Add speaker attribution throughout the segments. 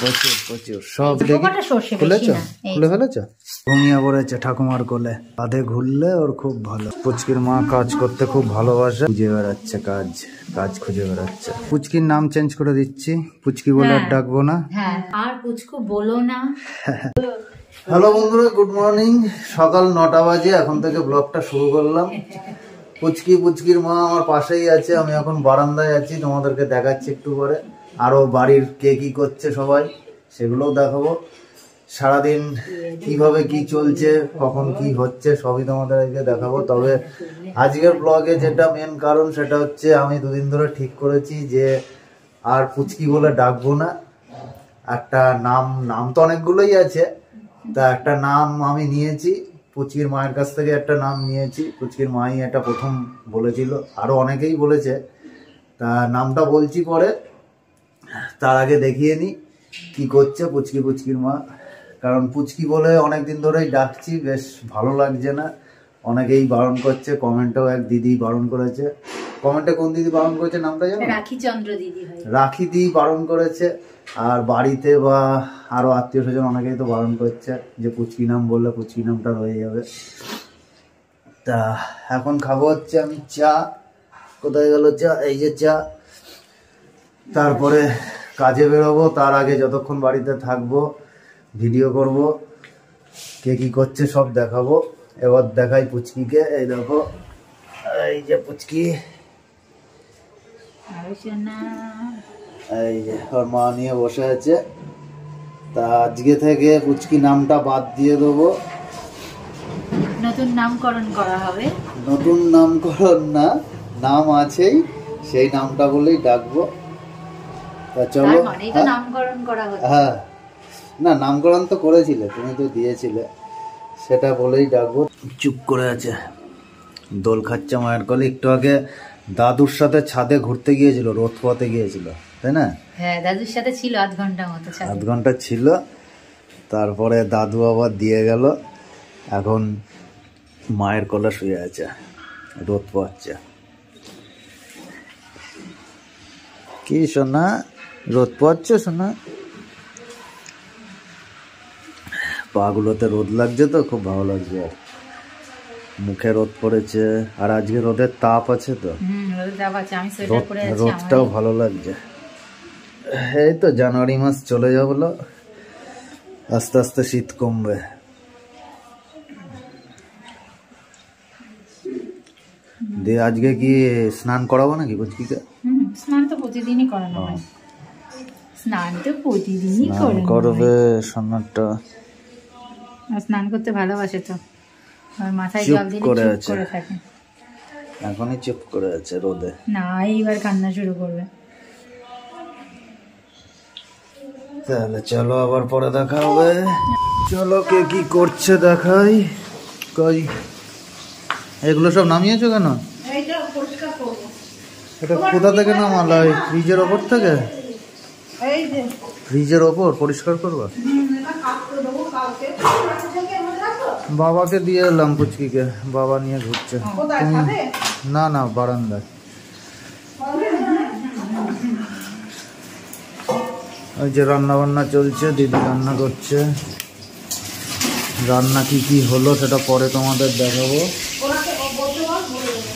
Speaker 1: প্রচুর প্রচুর সব খুলেছ, খুলে ফেলেছ। ঘুমিয়ে পড়েছে ঠাকুমার কোলে, কাঁধে ঘুরলে ওর খুব ভালো। পুচকির মা কাজ করতে খুব ভালোবাসে, খুঁজে বেড়াচ্ছে কাজ, কাজ খুঁজে বেড়াচ্ছে। পুচকির নাম চেঞ্জ করে দিচ্ছি, পুচকি বলে আর ডাকবো না।
Speaker 2: আর পুচকু বলো না।
Speaker 1: হ্যালো বন্ধুরা, গুড মর্নিং। সকাল 9টা বাজে, এখন থেকে ব্লগটা শুরু করলাম। পুচকির মা আমার পাশেই আছে, আমি এখন বারান্দায় আছি, তোমাদেরকে দেখাচ্ছি একটু পরে। আরো বাড়ির কে কি করছে সবাই সেগুলোও দেখাবো। সারাদিন কিভাবে কি চলছে, কখন কি হচ্ছে সবই তোমাদেরকে দেখাবো। তবে আজকের ব্লগে যেটা মেন কারণ সেটা হচ্ছে, আমি দুদিন ধরে ঠিক করেছি যে আর পুচকি বলে ডাকবো না। একটা নাম তো অনেকগুলোই আছে, তা একটা নাম আমি নিয়েছি, পুচকির মায়ের কাছ থেকে একটা নাম নিয়েছি। পুচকির মাই এটা প্রথম বলেছিল, আরো অনেকেই বলেছে। তা নামটা বলছি পরে, তার আগে দেখিয়ে নি কি করছে পুচকির মা। কারণ পুচকি বলে অনেকদিন ধরেই ডাকছি, বেশ ভালো লাগছে না, অনেকেই বারণ করছে। কমেন্টেও এক দিদি বারণ করেছে। কমেন্টে কোন দিদি বারণ করেছে নামটা জানো?
Speaker 2: রাখি চন্দ্র দিদি,
Speaker 1: রাখি দিদি বারণ করেছে। আর বাড়িতে বা আরো আত্মীয় স্বজন অনেকেই তো বারণ করছে যে পুচকি নাম বললে পুচকি নামটা রয়ে যাবে। তা এখন খাবো হচ্ছে আমি চা। কোথায় গেল চা? এই যে চা। তারপরে কাজে বেরোবো। তার আগে যতক্ষণ বাড়িতে থাকবো ভিডিও করব, কে কি করছে সব দেখাবো। এবার দেখাই পুচকিকে। এই দেখো, এই যে পুচকি, এই যে ওর মা নিয়ে বসে আছে। তা আজকে থেকে পুচকি নামটা বাদ দিয়ে দেবো,
Speaker 2: নতুন নামকরণ করা হবে।
Speaker 1: নতুন নামকরণ না, নাম আছেই, সেই নামটা বলেই ডাকবো। তা চলো।
Speaker 2: নামকরণ করা হচ্ছে?
Speaker 1: হ্যাঁ, না নামকরণ তো করেছিলে, তুমি তো দিয়েছিলে, সেটা বলেই ডাকবো। চুপ করে আছে, দোল খাচ্ছে মায়ের কোলে। একটু আগে দাদুর সাথে ছাদে ঘুরতে গিয়েছিল, রোদ পোয়াতে গিয়েছিল, তাই না?
Speaker 2: হ্যাঁ, দাদুর সাথে ছিল আধ ঘন্টা মতো,
Speaker 1: আধ ঘন্টা ছিল। তারপরে দাদু আবার দিয়ে গেল, এখন মায়ের কোলে শুয়ে আছে, রোদ পোয়াচ্ছে। কি সোনা, রোদ পোয়াচ্ছ সোনা? পা গুলোতে রোদ লাগছে তো, খুব ভালো লাগছে। মুখে রোদ পড়েছে, আর আজকে রোদের তাপ আছে তো, রোদটাও ভালো লাগছে। এই তো জানুয়ারি মাস চলে যাবো, আস্তে আস্তে শীত কমবে। দিয়ে আজকে কি স্নান করাবো নাকি পুচকিকে?
Speaker 2: স্নান তো প্রতিদিনই করানো হয়, স্নান তো প্রতিদিনই
Speaker 1: করবে সোনারটা।
Speaker 2: স্নান করতে ভালোবাসে তো, মাথায় জল দিয়ে চুপ করে থাকে।
Speaker 1: এখনই চুপ করে আছে রোদে,
Speaker 2: না এইবার কান্না শুরু করবে।
Speaker 1: তাহলে চলো আবার পরে দেখা হবে। চলো কে কি করছে দেখাই। কই এগুলো সব নামিয়েছো কেন? এটা কোথা থেকে নামালো? ফ্রিজের ওপর থেকে? ফ্রিজের ওপর পরিষ্কার করবা? বাবাকে দিয়ে এলাম পুচকিকে, বাবা নিয়ে ঘুরছে। না না, বারান্দায়। ওই যে রান্না বান্না চলছে, দিদি রান্না করছে। রান্না কি কি হলো সেটা পরে তোমাদের দেখাবো,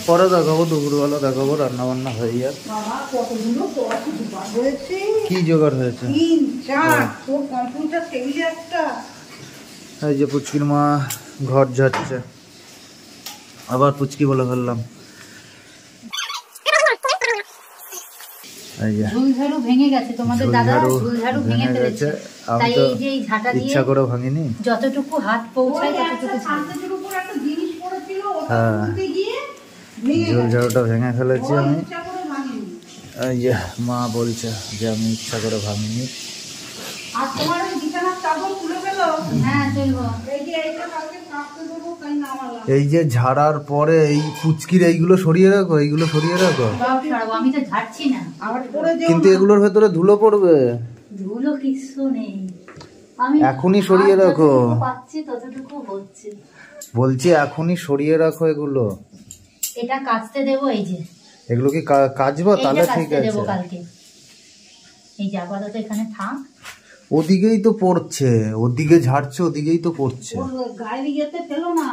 Speaker 1: পরে দেখাবো, দুপুরবেলা দেখাবো। রান্না বান্না হয়ে যাক। কি জোগাড় হয়েছে? এই যে পুচকির মা ঘর ঝাড়ছে, আবার পুচকি বলে ফেললাম।
Speaker 2: ঝুলঝাড়ু ভেঙে গেছে, তোমাদের দাদা ঝুলঝাড়ু ভেঙে ফেলেছে। তাই এই যে এই ঝাঁটা দিয়ে
Speaker 1: ইচ্ছা করে ভাঙিনি,
Speaker 2: যতটুকু হাত পৌঁছায় ততটুকু।
Speaker 1: হ্যাঁ, ঝুলঝাড়ুটা ভেঙে ফেলেছি আমি। এই যে মা বলছে যে আমি ইচ্ছা করে ভাঙিনি। এই যে ঝাড়ার পরে এই পুচকির এইগুলো সরিয়ে রাখো, এইগুলো সরিয়ে রাখো।
Speaker 2: আমি তো ঝাড়ছি না,
Speaker 1: কিন্তু এগুলোর ভেতরে ধুলো পড়বে।
Speaker 2: ধুলো কিছু নেই, আমি
Speaker 1: এখনই সরিয়ে রাখো।
Speaker 2: পাচ্ছি ততটুকু হচ্ছে,
Speaker 1: বলছি এখনই সরিয়ে রাখো এগুলো।
Speaker 2: এটা কাচতে দেবো। এই যে
Speaker 1: এগুলো কি কাচবো? তাহলে ঠিক আছে।
Speaker 2: কালকে এই যে আপাতত এখানে থাক।
Speaker 1: ওদিকেই তো পড়ছে, ওদিকে ঝাড়ছে, ওদিকেই তো পড়ছে।
Speaker 2: গায়ের ইয়েতে ফেলো না,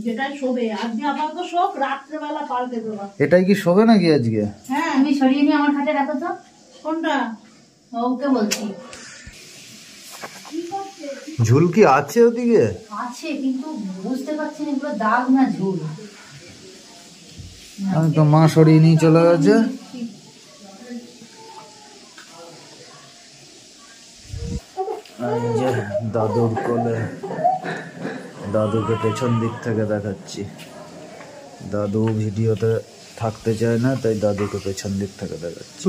Speaker 2: যেটা শোবে আজকে আপাতত শোক, রাত্রেবেলা পাল্টে দেবো।
Speaker 1: এটাই কি শোবে নাকি আজকে?
Speaker 2: হ্যাঁ আমি সরিয়ে নিয়ে আমার খাটে রাখো তো। কোনটা? ওকে বলছি।
Speaker 1: ঝুল কি আছে ওদিকে?
Speaker 2: আছে কিন্তু বুঝতে পারছি না এগুলো দাগ না ঝুল।
Speaker 1: আমি তো মা সরিয়ে নিয়ে চলে গেছে। দাদুর কোলে, দাদুকে পেছন দিক থেকে দেখাচ্ছি। দাদু ভিডিওতে থাকতে চায় না, তাই দাদুকে পেছন দিক থেকে দেখাচ্ছি।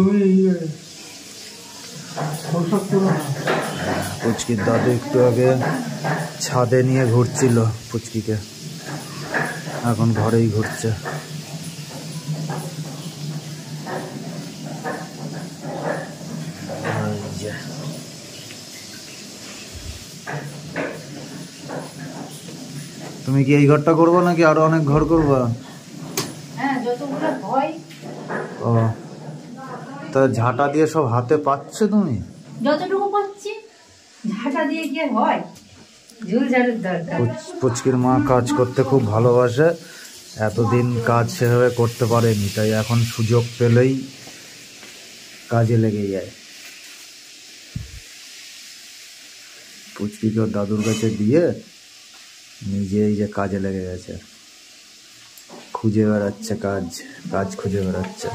Speaker 1: পুচকির দাদু একটু আগে ছাদে নিয়ে ঘুরছিল পুচকিকে, এখন ঘরেই ঘুরছে। তুমি কি এই ঘরটা করবো নাকি আরো অনেক ঘর করবা?
Speaker 2: হ্যাঁ যতগুলো হয়।
Speaker 1: ও তা ঝাঁটা দিয়ে সব হাতে পাচ্ছে তুমি?
Speaker 2: যতটুকু পাচ্ছি, ঝাঁটা দিয়ে কি আর হয়? ঝুল ঝাড়ুর দরকার।
Speaker 1: পুচকির মা কাজ করতে খুব ভালোবাসে, এতদিন কাজ সেভাবে করতে পারেনি, তাই এখন সুযোগ পেলেই কাজে লেগে যায়। পুচকিকে দাদুর কাছে দিয়ে নিজেই যে কাজে লেগে গেছে, খুঁজে বেড়াচ্ছে কাজ, কাজ খুঁজে বেড়াচ্ছে।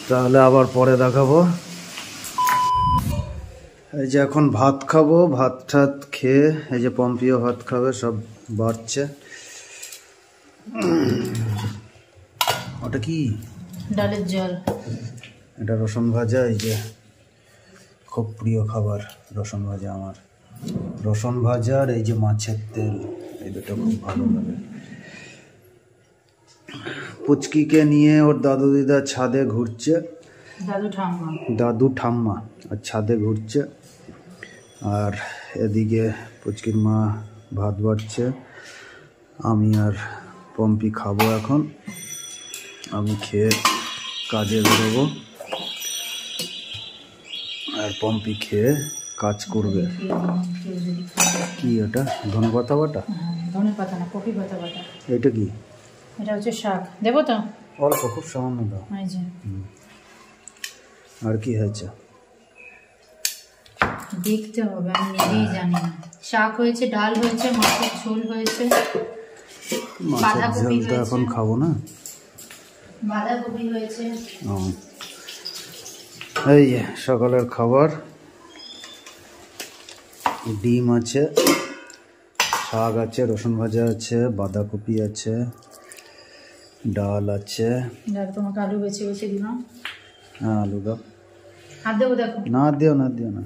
Speaker 1: তাহলে আবার পরে দেখাবো। এই যে এখন ভাত খাবো, ভাত টাত খেয়ে এই যে পম্পিও ভাত খাবে, সব বাড়ছে। ওটা কি?
Speaker 2: ডালের জল।
Speaker 1: এটা রসুন ভাজা, এই যে খুব প্রিয় খাবার রসুন ভাজা আমার। রসুন ভাজা আর এই যে মাছের তেল, এই দুটো খুব ভালো লাগে। পুচকিকে নিয়ে ওর দাদু দিদা ছাদে ঘুরছে, দাদু ঠাম্মা আর ছাদে ঘুরছে। আর এদিকে পুচকির মা ভাত বাড়ছে, আমি আর পম্পি খাবো এখন। আমি খেয়ে কাজে বেরোবো, আর পম্পি খেয়ে কাজ করবে। কি ওটা? ধনেপাতা বাটা?
Speaker 2: ধনেপাতা না, কপি পাতা বাটা।
Speaker 1: এটা কি?
Speaker 2: এটা হচ্ছে শাক। দেবো তো?
Speaker 1: অল্প, খুব সামান্য দাও। আর কি হয়েছে
Speaker 2: দেখতে হবে, আমি নিজেই জানি না। শাক হয়েছে, ডাল হয়েছে, মাছের ঝোল হয়েছে,
Speaker 1: মাছের ঝোলটা এখন খাবো না।
Speaker 2: বাঁধাকপি হয়েছে।
Speaker 1: এই যে সকালের খাবার, ডিম আছে, শাক আছে, রসুন ভাজা আছে, বাঁধাকপি আছে, ডাল আছে।
Speaker 2: তোমাকে আলু বেছে বেছে দিলাম।
Speaker 1: হ্যাঁ আলু দাও।
Speaker 2: হাত দেবো? দেখো
Speaker 1: না দিও না, দিও না।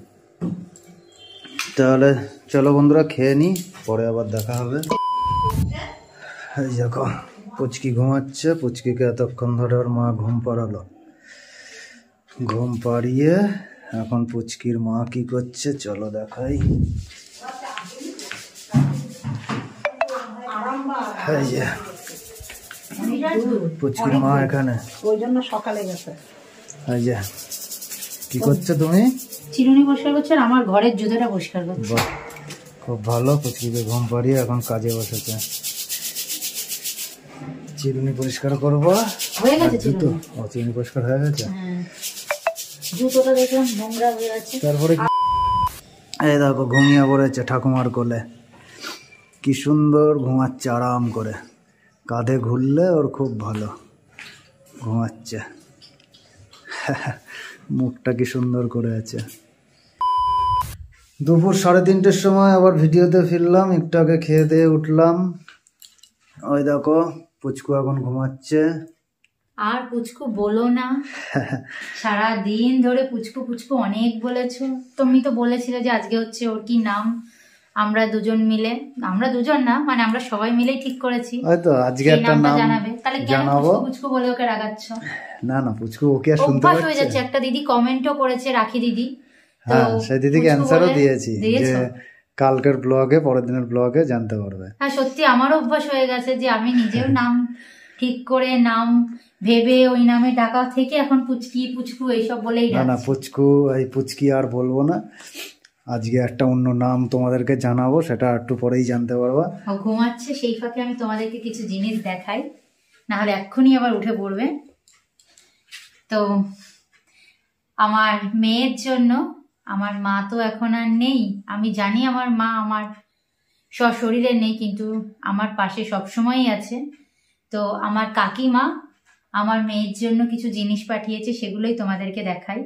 Speaker 1: তাহলে চলো বন্ধুরা খেয়ে নি, পরে আবার দেখা হবে। এই দেখো পুচকি ঘুমাচ্ছে, পুচকিকে এতক্ষণ ধরে ওর মা ঘুম পাড়ালো। ঘুম পাড়িয়ে এখন পুচকির মা কি করছে চলো দেখাই। এই যে পুচকির মা এখানে,
Speaker 2: ওই জন্য সকালে গেছে।
Speaker 1: এই যে কি করছো তুমি?
Speaker 2: চিরুনি পরিষ্কার করছে আর আমার ঘরের জুতোটা পরিষ্কার করছে।
Speaker 1: খুব ভালো, পুচকিকে ঘুম পাড়িয়ে এখন কাজে বসেছে। চিরুনি পরিষ্কার করবো।
Speaker 2: হয়ে গেছে জুতো?
Speaker 1: ও চিরুনি পরিষ্কার হয়ে গেছে।
Speaker 2: জুতোটা দেখলাম নোংরা হয়ে আছে।
Speaker 1: তারপরে এই দেখো ঘুমিয়ে পড়েছে ঠাকুমার কোলে, কি সুন্দর ঘুমাচ্ছে আরাম করে। কাঁধে ঘুরলে ওর খুব ভালো, ঘুমাচ্ছে। মুখটা কি সুন্দর করে আছে। দুপুর 3:30টার সময় আবার ভিডিওতে ফিরলাম, একটু আগে খেয়ে দিয়ে উঠলাম। ওই দেখো পুচকু এখন ঘুমাচ্ছে।
Speaker 2: আর পুচকু বলো না, সারা দিন ধরে পুচকু পুচকু অনেক বলেছো। তুমি তো বলেছিলে যে আজকে হচ্ছে ওর কি নাম, আমরা দুজন মিলে, আমরা দুজন না মানে আমরা সবাই মিলেই ঠিক করেছি
Speaker 1: হয়তো আজকে একটা নাম
Speaker 2: জানাবে। তাহলে কেন পুচকু পুচকু বলে ওকে রাগাচ্ছ?
Speaker 1: না না, পুচকু ওকে আর শুনতে পাচ্ছে।
Speaker 2: হয়ে যাচ্ছে। একটা দিদি কমেন্টও করেছে, রাখি দিদি।
Speaker 1: হ্যাঁ সেই দিদিকে অ্যানসারও দিয়েছি যে কালকের ব্লগে, পরের দিনের ব্লগে জানতে পারবে।
Speaker 2: হ্যাঁ সত্যি আমারও অভ্যাস হয়ে গেছে যে আমি নিজেও নাম ঠিক করে নাম ভেবে ওই নামে ডাকা থেকে এখন পুচকি পুচকু এইসব বলেই
Speaker 1: না না, পুচকু এই পুচকি আর বলবো না, আজকে একটা অন্য নাম তোমাদেরকে জানাবো, সেটা একটু পরেই জানতে পারবা।
Speaker 2: ও ঘুমাচ্ছে, সেই ফাঁকে আমি তোমাদেরকে কিছু জিনিস দেখাই, না হলে এক্ষুনি আবার উঠে পড়বে। তো আমার মেয়ের জন্য, আমার মা তো এখন আর নেই, আমি জানি আমার মা আমার সশরীরে নেই, কিন্তু আমার পাশে সবসময়ই আছে। তো আমার কাকিমা আমার মেয়ের জন্য কিছু জিনিস পাঠিয়েছে, সেগুলোই তোমাদেরকে দেখাই।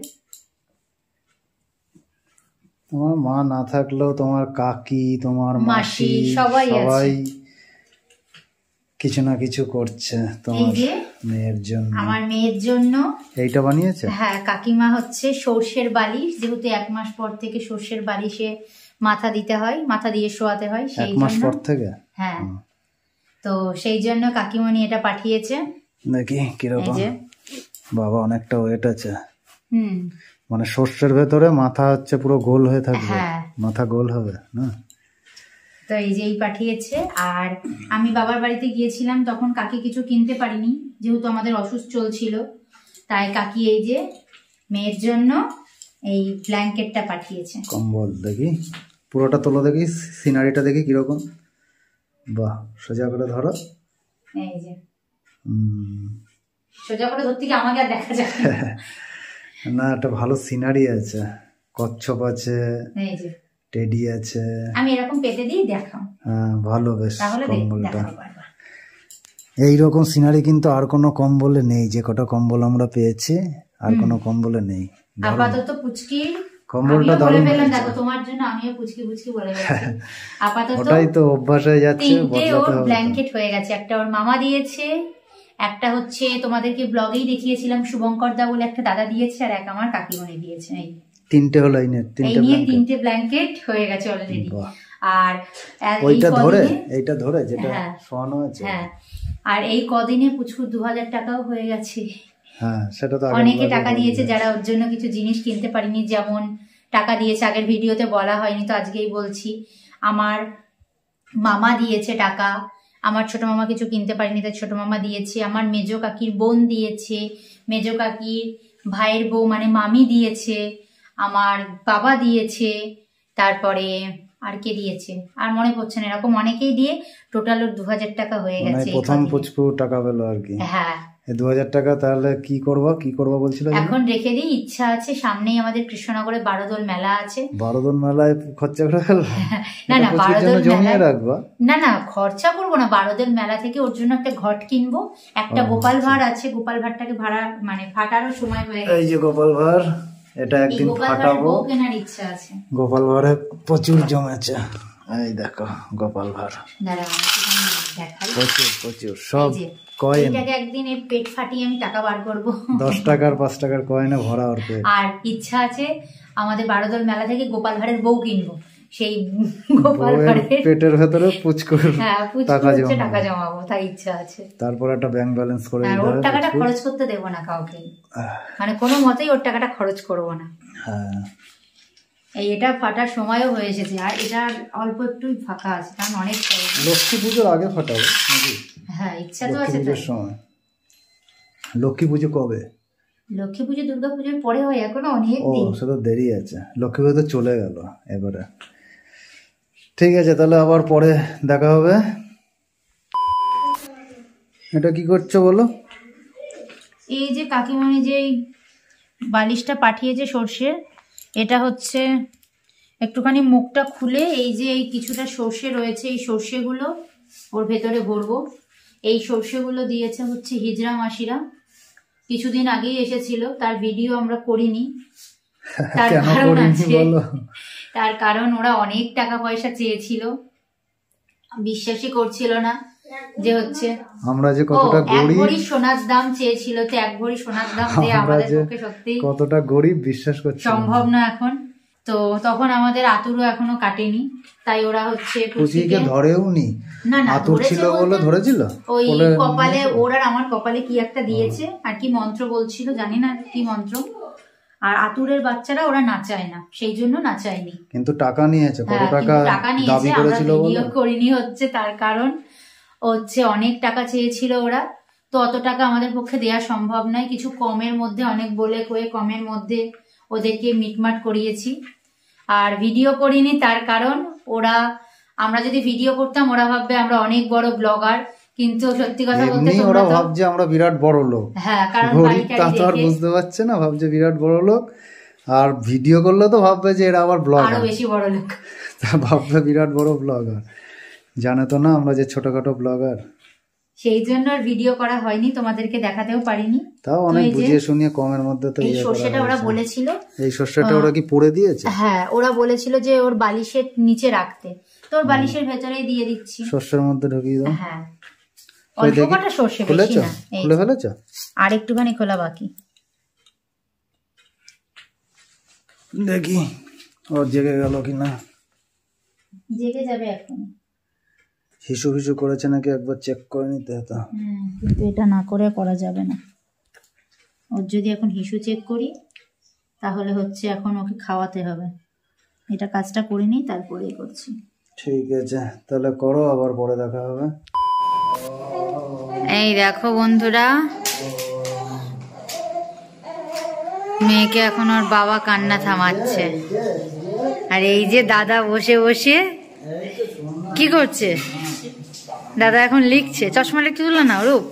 Speaker 1: তোমার মা না থাকলেও তোমার কাকি, তোমার মাসি
Speaker 2: সবাই
Speaker 1: কিছু না কিছু করছে তোমার মেয়ের জন্য।
Speaker 2: আমার মেয়ের জন্য
Speaker 1: এইটা বানিয়েছে।
Speaker 2: হ্যাঁ, কাকিমা হচ্ছে সর্ষের বালিশ, যেহেতু 1 মাস পর থেকে সর্ষের বালিশে মাথা দিতে হয়, মাথা দিয়ে শোয়াতে হয়, সেই
Speaker 1: 1 মাস পর থেকে।
Speaker 2: হ্যাঁ, তো সেই জন্য কাকিমণি এটা পাঠিয়েছে।
Speaker 1: দেখি কিরকম। বাবা অনেকটা ওয়েট আছে।
Speaker 2: হুম,
Speaker 1: মানে সর্ষের ভেতরে মাথা হচ্ছে পুরো গোল হয়ে থাকবে। মাথা গোল হবে না।
Speaker 2: তো এই যে পাঠিয়েছে। আর আমি বাবার বাড়িতে গিয়েছিলাম, তখন কাকি কিছু কিনতে পারিনি, যেহেতু আমাদের অসুস্থ চলছিল, তাই কাকি এই যে মেয়ের জন্য এই ব্ল্যাঙ্কেটটা পাঠিয়েছে।
Speaker 1: কম্বল দেখি, পুরোটা তোলো দেখি, সিনারিটা দেখি কিরকম। বাহ, সোজা করে ধরো।
Speaker 2: এই যে সোজা করে ধরতে গিয়ে আমাকে আর দেখা যায়
Speaker 1: না, একটা ভালো সিনারি আছে, কচ্ছপ আছে,
Speaker 2: এই যে
Speaker 1: টেডি আছে।
Speaker 2: আমি এরকম পেতে দিই, দেখাও।
Speaker 1: হ্যাঁ ভালো, বেশ কম্বলটা।
Speaker 2: এইরকম
Speaker 1: সিনারি কিন্তু আর কোনো কম্বলে নেই, যে কটা কম্বল আমরা পেয়েছি আর কোনো কম্বলে নেই।
Speaker 2: আপাতত পুচকি
Speaker 1: কম্বলটা দারুণ।
Speaker 2: দেখো তোমার জন্য আমিও পুচকি পুচকি বলে গেছি। আপাতত
Speaker 1: ওটাই তো অভ্যাস হয়ে যাচ্ছে,
Speaker 2: বদলাতে হবে। ব্ল্যাঙ্কেট হয়ে গেছে, একটা ওর মামা দিয়েছে, একটা হচ্ছে তোমাদেরকে ব্লগেই দেখিয়েছিলাম শুভঙ্কর দা বলে একটা দাদা দিয়েছে, আর এক আমার কাকিমণি দিয়েছে। এই
Speaker 1: 3টে হলো, এই নিয়ে
Speaker 2: 3টে ব্ল্যাঙ্কেট হয়ে গেছে অলরেডি। আর
Speaker 1: ওইটা ধরে, এইটা ধরে যেটা শোয়ানো আছে।
Speaker 2: হ্যাঁ, আর এই কদিনে পুচকুর 2000 টাকাও হয়ে গেছে।
Speaker 1: হ্যাঁ, সেটা তো
Speaker 2: অনেকে টাকা দিয়েছে, যারা ওর জন্য কিছু জিনিস কিনতে পারিনি, যেমন টাকা দিয়েছে, আগের ভিডিওতে বলা হয়নি তো আজকেই বলছি। আমার মামা দিয়েছে টাকা, আমার ছোট মামা কিছু কিনতে পারিনি তাই ছোট মামা দিয়েছে, আমার মেজো কাকির বোন দিয়েছে, মেজো কাকির ভাইয়ের বউ মানে মামি দিয়েছে, আমার বাবা দিয়েছে, তারপরে আর কে দিয়েছে আর মনে পড়ছে না, এরকম অনেকেই দিয়ে টোটাল ওর 2000 টাকা হয়ে গেছে।
Speaker 1: প্রথম পুচকু টাকা পেলো আর কি।
Speaker 2: হ্যাঁ,
Speaker 1: 2000 টাকা তাহলে কি করবো বলছিল?
Speaker 2: এখন রেখে দিই, ইচ্ছা আছে, সামনেই আমাদের কৃষ্ণনগরে 12 দোল মেলা আছে।
Speaker 1: 12 দোল মেলায় খরচা করে ফেলবো?
Speaker 2: না না, 12 দোল
Speaker 1: জমিয়ে রাখবো।
Speaker 2: না না, খরচা করবো না, 12 দোল মেলা থেকে ওর জন্য একটা ঘট কিনবো, একটা গোপাল ভাঁড় আছে, গোপাল ভাঁড়টাকে ভাড়া মানে ফাটারও সময় হয়ে গেছে।
Speaker 1: এই যে গোপাল ভাঁড়, এটা একদিন ফাটাবো,
Speaker 2: কেনার ইচ্ছা আছে।
Speaker 1: গোপাল ভাঁড়ে প্রচুর জমেছে, এই দেখো গোপাল ভাঁড়, প্রচুর সব কয়েন।
Speaker 2: এটাকে একদিন এর পেট ফাটিয়ে আমি টাকা বার করবো,
Speaker 1: 10 টাকার 5 টাকার কয়েনে ভরা ওর পেট।
Speaker 2: আর ইচ্ছা আছে আমাদের 12 দোল মেলা থেকে গোপাল ভাঁড়ের বউ কিনবো, সেই গোপাল ভাঁড়ের
Speaker 1: পেটের ভেতরে পুচকুর
Speaker 2: টাকা জমাবো, তাই ইচ্ছা আছে।
Speaker 1: তারপর একটা ব্যাংক ব্যালেন্স করে দিতে হবে।
Speaker 2: ওর টাকাটা খরচ করতে দেবো না কাউকে, মানে কোনো মতেই ওর টাকাটা খরচ করবো না।
Speaker 1: হ্যাঁ,
Speaker 2: এটা ফাটার সময়ও হয়ে এসেছে, আর এটা অল্প একটুই ফাঁকা আছে, কারণ অনেক
Speaker 1: লক্ষ্মী পুজোর আগে ফাটাবো নাকি?
Speaker 2: হ্যাঁ, ইচ্ছা তো আছে।
Speaker 1: লক্ষ্মী পুজো কবে?
Speaker 2: লক্ষ্মী পুজো দুর্গা পুজোর পরে হয়, এখনো অনেক দিন।
Speaker 1: ও, সেটা দেরি আছে, লক্ষ্মী পুজো তো চলে গেল এবারে। ঠিক আছে, তাহলে আবার পরে দেখা হবে। এটা কি করছো বলো?
Speaker 2: এই যে কাকিমণি যে বালিশটা পাঠিয়েছে সর্ষে, এটা হচ্ছে একটুখানি মুখটা খুলে এই যে এই কিছুটা সর্ষে রয়েছে, এই সর্ষেগুলো ওর ভেতরে ভরবো। এই সর্ষেগুলো দিয়েছে হচ্ছে হিজড়া মাসিরা, কিছুদিন আগেই এসেছিল, তার ভিডিও আমরা করিনি, তার কারণ ওরা অনেক টাকা পয়সা চেয়েছিল, বিশ্বাসই করছিল না যে হচ্ছে
Speaker 1: আমরা যে কতটা গরিব,
Speaker 2: 1 ভরি সোনার দাম চেয়েছিল, তো 1 ভরি সোনার দাম দিয়ে আমাদের পক্ষে সত্যি
Speaker 1: কতটা গরিব বিশ্বাস করতে
Speaker 2: সম্ভব না এখন। তো তখন আমাদের আতুরও এখনো কাটেনি, তাই ওরা হচ্ছে
Speaker 1: পুচিকে ধরেও নি।
Speaker 2: না না,
Speaker 1: আতুর ছিল বলে ধরেছিল,
Speaker 2: ওই কপালে ওর আর আমার কপালে কি একটা দিয়েছে, আর কি মন্ত্র বলছিল জানি না কি মন্ত্র, আর আতুরের বাচ্চারা ওরা নাচায় না, সেই জন্য নাচায়নি।
Speaker 1: কিন্তু টাকা নিয়েছে, কত
Speaker 2: হ্যাঁ,
Speaker 1: টাকা
Speaker 2: টাকা
Speaker 1: দাবি
Speaker 2: নিয়েছে, আমরা
Speaker 1: করেছিল
Speaker 2: ভিডিও
Speaker 1: বলো?
Speaker 2: করিনি হচ্ছে তার কারণ হচ্ছে অনেক টাকা চেয়েছিল ওরা, তো অত টাকা আমাদের পক্ষে দেওয়া সম্ভব নয়। কিছু কমের মধ্যে অনেক বলে কয়ে কমের মধ্যে ওদেরকে মিটমাট করিয়েছি। আর ভিডিও করিনি তার কারণ ওরা, আমরা যদি ভিডিও করতাম ওরা ভাববে আমরা অনেক বড় ব্লগার, কিন্তু সত্যি কথা বলতে
Speaker 1: এমনি ওরা ভাবছে আমরা বিরাট বড় লোক।
Speaker 2: হ্যাঁ, কারণ
Speaker 1: গরিব তা তো আর বুঝতে পারছে না, ভাবছে বিরাট বড় লোক। আর ভিডিও করলে তো ভাববে যে এরা আবার ব্লগার,
Speaker 2: আরো বেশি বড় লোক,
Speaker 1: ভাববে বিরাট বড় ব্লগার। জানে তো না আমরা যে ছোটখাটো ব্লগার।
Speaker 2: সেই জন্য আর ভিডিও করা হয়নি, তোমাদেরকে দেখাতেও পারিনি।
Speaker 1: তাও অনেক বুঝিয়ে শুনিয়ে কমের মধ্যে তো
Speaker 2: এই সর্ষেটা ওরা বলেছিল,
Speaker 1: এই সর্ষেটা ওরা কি পড়ে দিয়েছে?
Speaker 2: হ্যাঁ, ওরা বলেছিল যে ওর বালিশের নিচে রাখতে, তো ওর বালিশের ভেতরেই দিয়ে দিচ্ছি।
Speaker 1: সর্ষের মধ্যে ঢুকিয়ে দাও।
Speaker 2: হ্যাঁ, অল্প কটা সর্ষে, বেশি না।
Speaker 1: খুলে ফেলেছো?
Speaker 2: আর একটুখানি খোলা বাকি।
Speaker 1: দেখি ও জেগে গেল কিনা।
Speaker 2: জেগে যাবে এখন।
Speaker 1: হিসু হিসু করেছে নাকি একবার চেক করে নিতে হতো।
Speaker 2: কিন্তু এটা না করে করা যাবে না। ওর যদি এখন হিসু চেক করি তাহলে হচ্ছে এখন ওকে খাওয়াতে হবে। এটা কাজটা করে নিই, তারপরেই করছি।
Speaker 1: ঠিক আছে, তাহলে করো, আবার পরে দেখা হবে।
Speaker 2: এই দেখো বন্ধুরা, মেয়েকে এখন ওর বাবা কান্না থামাচ্ছে। আর এই যে দাদা বসে বসে কি করছে? দাদা এখন লিখছে। চশমাটা একটু তুলে নাও রূপ,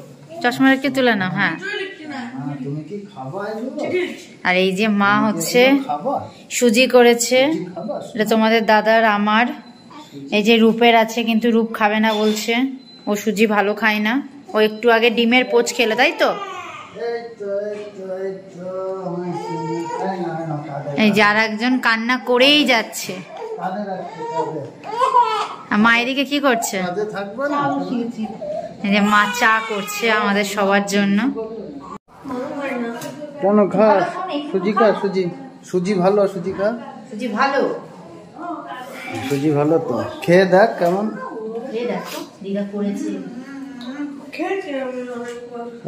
Speaker 2: চশমাটা একটু তুলে নাও। হ্যাঁ, আর এই যে মা হচ্ছে সুজি করেছে, এটা তোমাদের দাদার আমার। এই যে রূপের আছে, কিন্তু রূপ খাবে না বলছে, ও সুজি ভালো খায় না। ও একটু আগে ডিমের পোচ খেলো, তাই তো? এই যে আর একজন কান্না করেই যাচ্ছে। মা এদিকে কি করছে? এই যে মা চা করছে আমাদের সবার জন্য।
Speaker 1: কেন খাস? সুজি খা, সুজি, সুজি ভালো, সুজি খা।
Speaker 2: সুজি ভালো,
Speaker 1: সুজি ভালো তো, খেয়ে দেখ কেমন।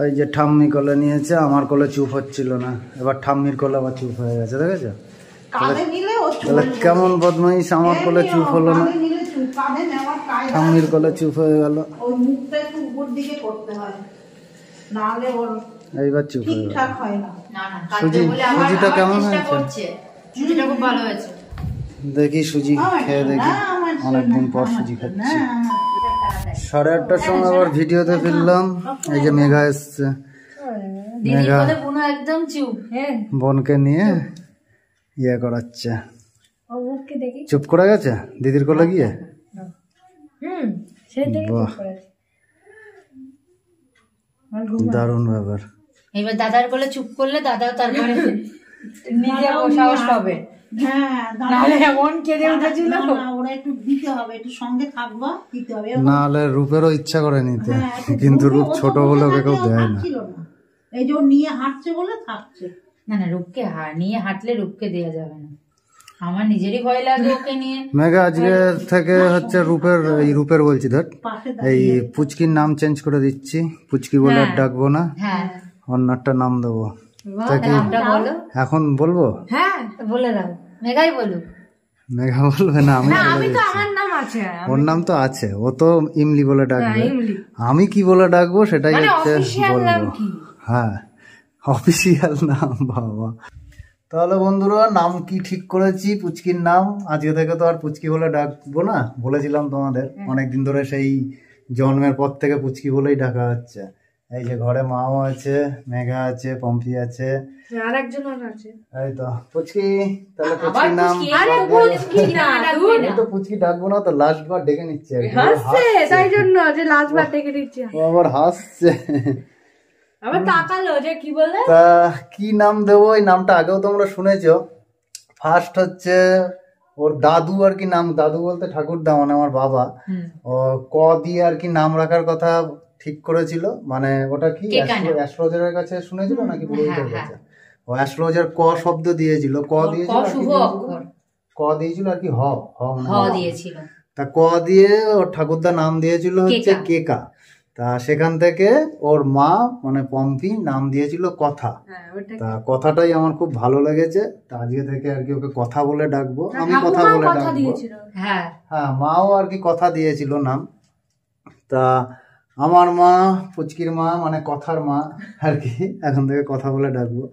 Speaker 1: এই যে ঠাম্মি কোলে নিয়েছে, আমার কোলে চুপ হচ্ছিল না, এবার ঠাম্মির কোলে আবার চুপ হয়ে গেছে, দেখেছো? তাহলে কেমন বদমাইশ, আমার কোলে চুপ হলো না, ঠাম্মির কোলে চুপ হয়ে গেল। এইবার চুপ হয়ে গেল। সুজিটা কেমন হয়েছে? দেখি সুজি খেয়ে দেখি, অনেকদিন পর সুজি খাচ্ছি। 8:30টার সময় আবার ভিডিওতে ফিরলাম। এই যে মেঘা এসছে, মেঘা বোনকে নিয়ে ইয়ে করাচ্ছে। চুপ করে গেছে দিদির কোলে গিয়ে। বাহ, দারুণ ব্যাপার।
Speaker 2: এবার দাদার কোলে চুপ করলে দাদাও তারপরে নিজে সাহস পাবে।
Speaker 1: নাহলে রূপেরও ইচ্ছা করে নিতে, কিন্তু রূপ ছোট বলে ওকে কেউ দেয় না।
Speaker 3: এই যে নিয়ে হাঁটছে বলে থাকছে।
Speaker 2: না না, রূপকে নিয়ে হাঁটলে রূপকে দেওয়া যাবে না, আমার নিজেরই ভয় লাগে ওকে নিয়ে।
Speaker 1: মেঘা আজকে থেকে হচ্ছে রূপের বলছি, ধর এই পুচকির নাম চেঞ্জ করে দিচ্ছি। পুচকি বলে আর ডাকবো না, অন্য একটা নাম দেবো। এখন বলবো?
Speaker 2: হ্যাঁ, বলে দাও। মেঘাই বলুক।
Speaker 1: মেঘা বলবে না, আমি তো আমার নাম আছে, ওর নাম তো আছে, ও তো ইমলি বলে ডাকবে। আমি কি বলে ডাকবো সেটাই হচ্ছে বলবো। হ্যাঁ, অফিসিয়াল নাম। বাবা, তাহলে বন্ধুরা নাম কি ঠিক করেছি, পুচকির নাম। আজকে থেকে তো আর পুচকি বলে ডাকবো না, বলেছিলাম তোমাদের অনেকদিন ধরে, সেই জন্মের পর থেকে পুচকি বলেই ডাকা হচ্ছে। এই যে ঘরে মাও আছে, মেঘা আছে, পম্পি আছে,
Speaker 3: আর একজন আছে।
Speaker 1: এই তো পুচকি। তাহলে পুচকির নাম, তো পুচকি ডাকবো না তো, লাস্ট বার ডেকে নিচ্ছে,
Speaker 3: তাই জন্য যে লাস্ট বার ডেকে নিচ্ছে।
Speaker 1: ও আবার হাসছে,
Speaker 3: আবার তাকালো যে কি বলে।
Speaker 1: তা কি নাম দেবো, এই নামটা আগেও তোমরা শুনেছো। ফার্স্ট হচ্ছে ওর দাদু আর কি নাম, দাদু বলতে ঠাকুরদা মানে আমার বাবা, ও ক দিয়ে আর কি নাম রাখার কথা ঠিক করেছিল। মানে ওটা কি অ্যাস্ট্রোলজারের কাছে শুনেছিল নাকি পুরোহিতের কাছে? ও অ্যাস্ট্রোলজার ক শব্দ দিয়েছিল, ক দিয়েছিল আর কি হ দিয়েছিল। তা ক দিয়ে ওর ঠাকুরদা নাম দিয়েছিল হচ্ছে কেকা। তা সেখান থেকে ওর মা মানে পম্পি নাম দিয়েছিল কথা।
Speaker 3: হ্যাঁ ওটা
Speaker 1: তা কথাটাই আমার খুব ভালো লেগেছে, তা আজকে থেকে আর কি ওকে কথা বলে ডাকবো, আমি কথা বলে
Speaker 3: কথা
Speaker 1: ডাকবো।
Speaker 3: দিয়েছিল।
Speaker 2: হ্যাঁ
Speaker 1: হ্যাঁ, মাও আর কি কথা দিয়েছিল নাম। তা আমার মা, পুচকির মা মানে কথার মা আর কি, এখন থেকে কথা বলে ডাকবো।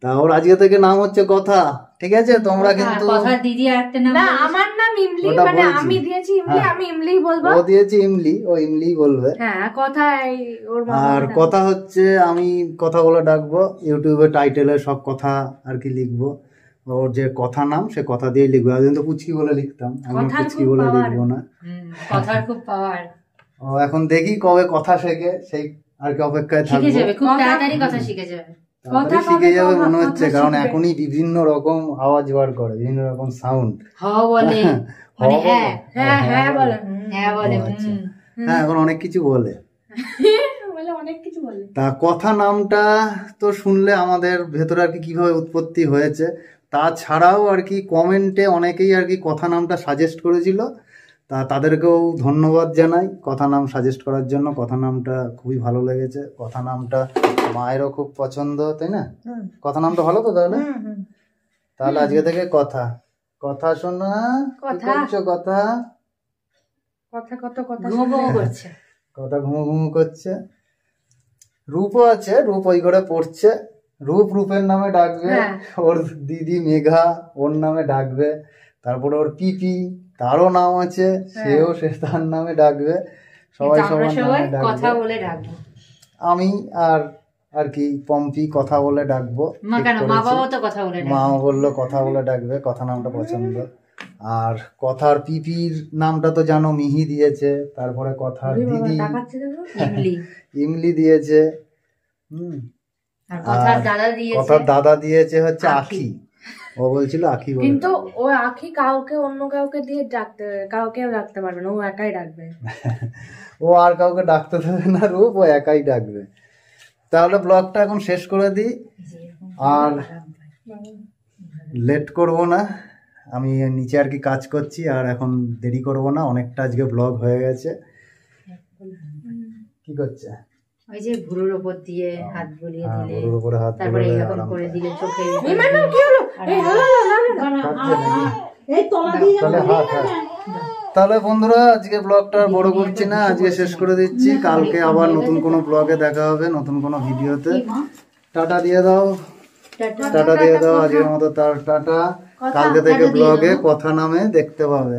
Speaker 1: তা ওর আজকে থেকে নাম হচ্ছে কথা, ঠিক আছে? তোমরা কিন্তু
Speaker 2: কথা দিদি আর একটা নাম
Speaker 3: না
Speaker 2: বলেছে।
Speaker 3: আমার নাম ইমলি,
Speaker 1: ওটা
Speaker 3: মানে
Speaker 1: বলছি।
Speaker 3: আমি দিয়েছি ইমলি,
Speaker 1: হ্যাঁ।
Speaker 3: আমি ইমলি বলবো।
Speaker 1: ও দিয়েছে ইমলি, ও ইমলি বলবে।
Speaker 3: হ্যাঁ কথা ওর মা
Speaker 1: আর কথা হচ্ছে আমি কথা বলে ডাকবো, ইউটিউবে টাইটেলে সব কথা আর কি লিখবো, ওর যে কথা নাম সে কথা দিয়ে লিখবো। আগে তো পুচকি বলে লিখতাম, আমি
Speaker 3: কথার
Speaker 1: পুচকি
Speaker 3: খুব
Speaker 1: বলে
Speaker 3: power।
Speaker 1: লিখবো না।
Speaker 2: কথার খুব পাওয়ার।
Speaker 1: ও এখন দেখি কবে কথা শেখে, সেই আর কি অপেক্ষায়
Speaker 2: শিখে
Speaker 1: থাকবো।
Speaker 2: যাবে, খুব
Speaker 3: কথা-
Speaker 2: তাড়াতাড়ি কথা শিখে যাবে।
Speaker 1: তাড়াতাড়ি
Speaker 3: কথা
Speaker 1: শিখে
Speaker 3: কবে
Speaker 1: যাবে
Speaker 3: কথা-
Speaker 1: মনে হচ্ছে,
Speaker 3: কথা
Speaker 1: কারণ
Speaker 3: শিখবে।
Speaker 1: এখনই বিভিন্ন রকম আওয়াজ বার করে, বিভিন্ন রকম সাউন্ড।
Speaker 2: হ বলে, মানে হ্যাঁ
Speaker 3: হ্যাঁ হ্যাঁ বলে
Speaker 2: হ্যাঁ বলে।
Speaker 1: ও আচ্ছা। হ্যাঁ, এখন অনেক কিছু বলে।
Speaker 3: বলে অনেক কিছু বলে।
Speaker 1: তা কথা নামটা তো শুনলে আমাদের ভেতরে আর কি কিভাবে উৎপত্তি হয়েছে, তাছাড়াও আর কি কমেন্টে অনেকেই আর কি কথা নামটা সাজেস্ট করেছিল, তা তাদেরকেও ধন্যবাদ জানাই কথা নাম সাজেস্ট করার জন্য। কথা নামটা খুবই ভালো লেগেছে, কথা নামটা মায়েরও খুব পছন্দ, তাই না? কথা নামটা ভালো তো তাহলে? তাহলে আজকে থেকে কথা কথা শোনা, কি
Speaker 3: কথা।
Speaker 1: করছো কথা?
Speaker 3: কথা কত কথা
Speaker 2: ঘুমো ঘুমো করছে।
Speaker 1: কথা ঘুমো ঘুমো করছে। রূপও আছে, রূপ ওই ঘরে পড়ছে। রূপের নামে ডাকবে,
Speaker 3: হ্যাঁ।
Speaker 1: ওর দিদি মেঘা ওর নামে ডাকবে, তারপরে ওর পিপি তারও নাম আছে, সেও সে তার নামে ডাকবে, সবাই
Speaker 2: কিন্তু আমরা
Speaker 1: সবার
Speaker 2: সবাই
Speaker 1: নামে
Speaker 2: কথা
Speaker 1: ডাকবে।
Speaker 2: বলে ডাকবো।
Speaker 1: আমি আর কি পম্পি কথা বলে ডাকবো,
Speaker 2: মা
Speaker 1: ঠিক
Speaker 2: কেন, মা
Speaker 1: করেছি।
Speaker 2: বাবাও তো কথা বলে ডাকবে।
Speaker 1: মাও বললো কথা বলে ডাকবে, কথা নামটা পছন্দ। আর কথার পিপির নামটা তো জানো মিহি দিয়েছে, তারপরে কথার দিদি
Speaker 3: টাকাচ্ছে দেখো।
Speaker 2: ইমলি।
Speaker 1: ইমলি দিয়েছে,
Speaker 2: আর কথার
Speaker 1: আর
Speaker 2: দাদা দিয়েছে
Speaker 1: কথার দাদা দিয়েছে হচ্ছে
Speaker 2: আখি।
Speaker 1: আখি, ও বলছিল আখি বলে।
Speaker 3: কিন্তু ও আখি কাউকে অন্য কাউকে দিয়ে ডাকতে, কাউকে রাখতে পারবে না, ও একাই ডাকবে।
Speaker 1: ও আর কাউকে ডাকতে দেবে না, রূপ ও একাই ডাকবে। তাহলে ব্লগটা এখন শেষ করে দিই, আর লেট করব না। আমি নিচে আর কি কাজ করছি, আর এখন দেরি করব না, অনেকটা আজকে ব্লগ হয়ে গেছে। কি করছে?
Speaker 2: ওই যে ভুরুর উপর দিয়ে হাত বুলিয়ে
Speaker 1: হ্যাঁ,
Speaker 2: দিলে,
Speaker 1: গরুর উপরে হাত
Speaker 2: তারপরে
Speaker 1: বুলিয়ে
Speaker 2: এরকম
Speaker 1: আরাম
Speaker 2: করে
Speaker 1: করে।
Speaker 2: দিলে চোখে
Speaker 3: কি হলো? এই হলো
Speaker 1: কাটছে নাকি? তাহলে হাত হাত। তাহলে বন্ধুরা আজকে ব্লগটা আর বড় করছি না, আজকে শেষ করে দিচ্ছি। কালকে আবার নতুন কোনো ব্লগে দেখা হবে, নতুন কোনো ভিডিওতে। টাটা দিয়ে দাও, টাটা দিয়ে দাও, আজকের মতো তার টাটা। কালকে থেকে ব্লগে কথা নামে দেখতে পাবে।